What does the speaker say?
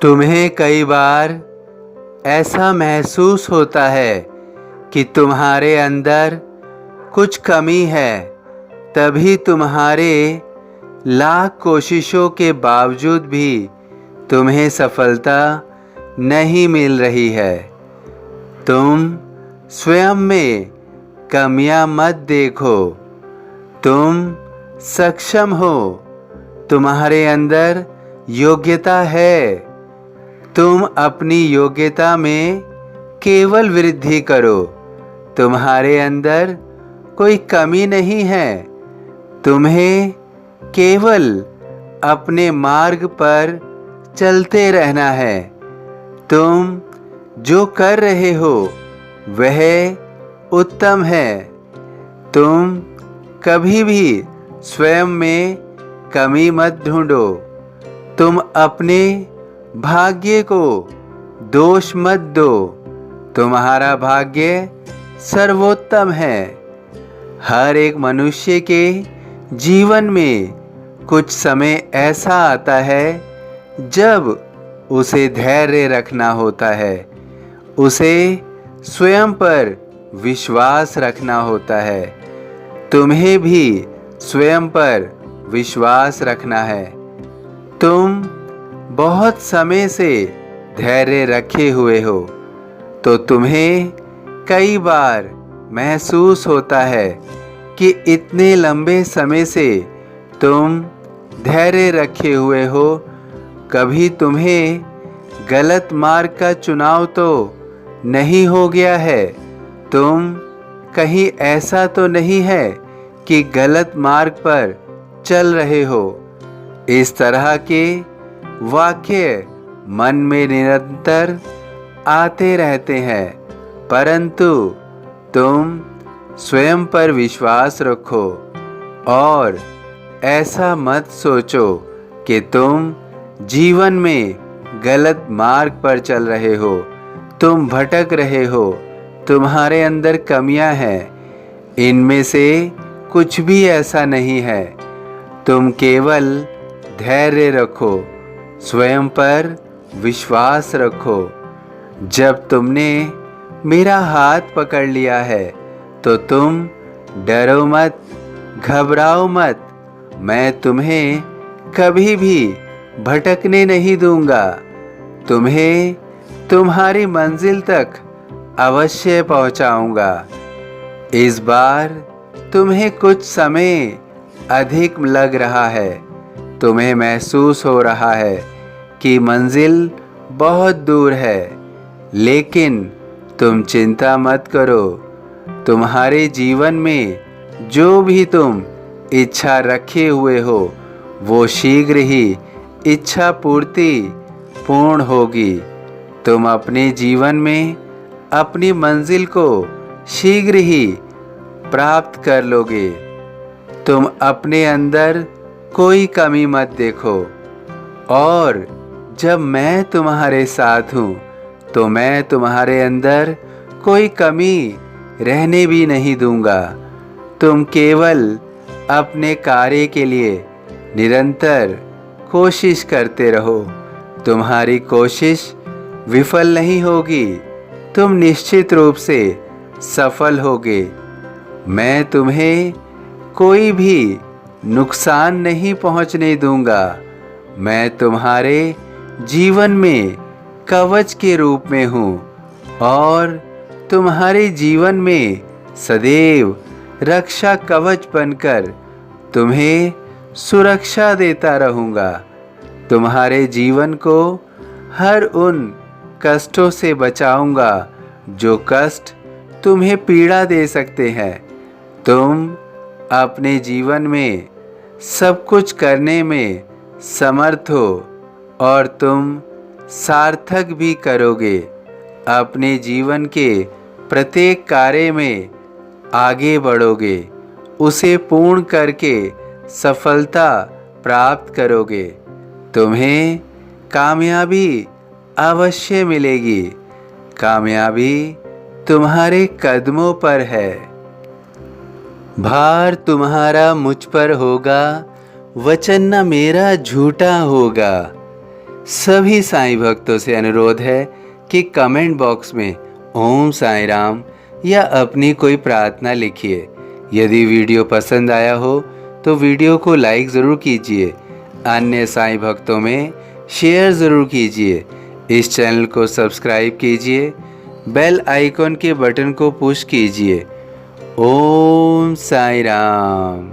तुम्हें कई बार ऐसा महसूस होता है कि तुम्हारे अंदर कुछ कमी है, तभी तुम्हारे लाख कोशिशों के बावजूद भी तुम्हें सफलता नहीं मिल रही है। तुम स्वयं में कमियां मत देखो। तुम सक्षम हो, तुम्हारे अंदर योग्यता है। तुम अपनी योग्यता में केवल वृद्धि करो। तुम्हारे अंदर कोई कमी नहीं है। तुम्हें केवल अपने मार्ग पर चलते रहना है। तुम जो कर रहे हो वह उत्तम है। तुम कभी भी स्वयं में कमी मत ढूंढो। तुम अपने भाग्य को दोष मत दो। तुम्हारा भाग्य सर्वोत्तम है। हर एक मनुष्य के जीवन में कुछ समय ऐसा आता है जब उसे धैर्य रखना होता है। उसे स्वयं पर विश्वास रखना होता है। तुम्हें भी स्वयं पर विश्वास रखना है। तुम बहुत समय से धैर्य रखे हुए हो, तो तुम्हें कई बार महसूस होता है कि इतने लंबे समय से तुम धैर्य रखे हुए हो। कभी तुम्हें गलत मार्ग का चुनाव तो नहीं हो गया है? तुम कहीं ऐसा तो नहीं है कि गलत मार्ग पर चल रहे हो? इस तरह के वाक्य मन में निरंतर आते रहते हैं, परंतु तुम स्वयं पर विश्वास रखो और ऐसा मत सोचो कि तुम जीवन में गलत मार्ग पर चल रहे हो। तुम भटक रहे हो। तुम्हारे अंदर कमियां हैं। इनमें से कुछ भी ऐसा नहीं है। तुम केवल धैर्य रखो, स्वयं पर विश्वास रखो। जब तुमने मेरा हाथ पकड़ लिया है तो तुम डरो मत, घबराओ मत। मैं तुम्हें कभी भी भटकने नहीं दूंगा। तुम्हें तुम्हारी मंजिल तक अवश्य पहुंचाऊंगा। इस बार तुम्हें कुछ समय अधिक लग रहा है। तुम्हें महसूस हो रहा है कि मंजिल बहुत दूर है, लेकिन तुम चिंता मत करो। तुम्हारे जीवन में जो भी तुम इच्छा रखे हुए हो वो शीघ्र ही इच्छा पूर्ति पूर्ण होगी। तुम अपने जीवन में अपनी मंजिल को शीघ्र ही प्राप्त कर लोगे। तुम अपने अंदर कोई कमी मत देखो, और जब मैं तुम्हारे साथ हूँ तो मैं तुम्हारे अंदर कोई कमी रहने भी नहीं दूंगा। तुम केवल अपने कार्य के लिए निरंतर कोशिश करते रहो। तुम्हारी कोशिश विफल नहीं होगी। तुम निश्चित रूप से सफल होगे। मैं तुम्हें कोई भी नुकसान नहीं पहुंचने दूंगा। मैं तुम्हारे जीवन में कवच के रूप में हूँ और तुम्हारे जीवन में सदैव रक्षा कवच बनकर तुम्हें सुरक्षा देता रहूँगा। तुम्हारे जीवन को हर उन कष्टों से बचाऊंगा जो कष्ट तुम्हें पीड़ा दे सकते हैं। तुम अपने जीवन में सब कुछ करने में समर्थ हो और तुम सार्थक भी करोगे। अपने जीवन के प्रत्येक कार्य में आगे बढ़ोगे, उसे पूर्ण करके सफलता प्राप्त करोगे। तुम्हें कामयाबी अवश्य मिलेगी। कामयाबी तुम्हारे कदमों पर है। भार तुम्हारा मुझ पर होगा, वचन न मेरा झूठा होगा। सभी साईं भक्तों से अनुरोध है कि कमेंट बॉक्स में ओम साईं राम या अपनी कोई प्रार्थना लिखिए। यदि वीडियो पसंद आया हो तो वीडियो को लाइक ज़रूर कीजिए, अन्य साईं भक्तों में शेयर ज़रूर कीजिए। इस चैनल को सब्सक्राइब कीजिए, बेल आइकॉन के बटन को पुश कीजिए। ओम साईं राम।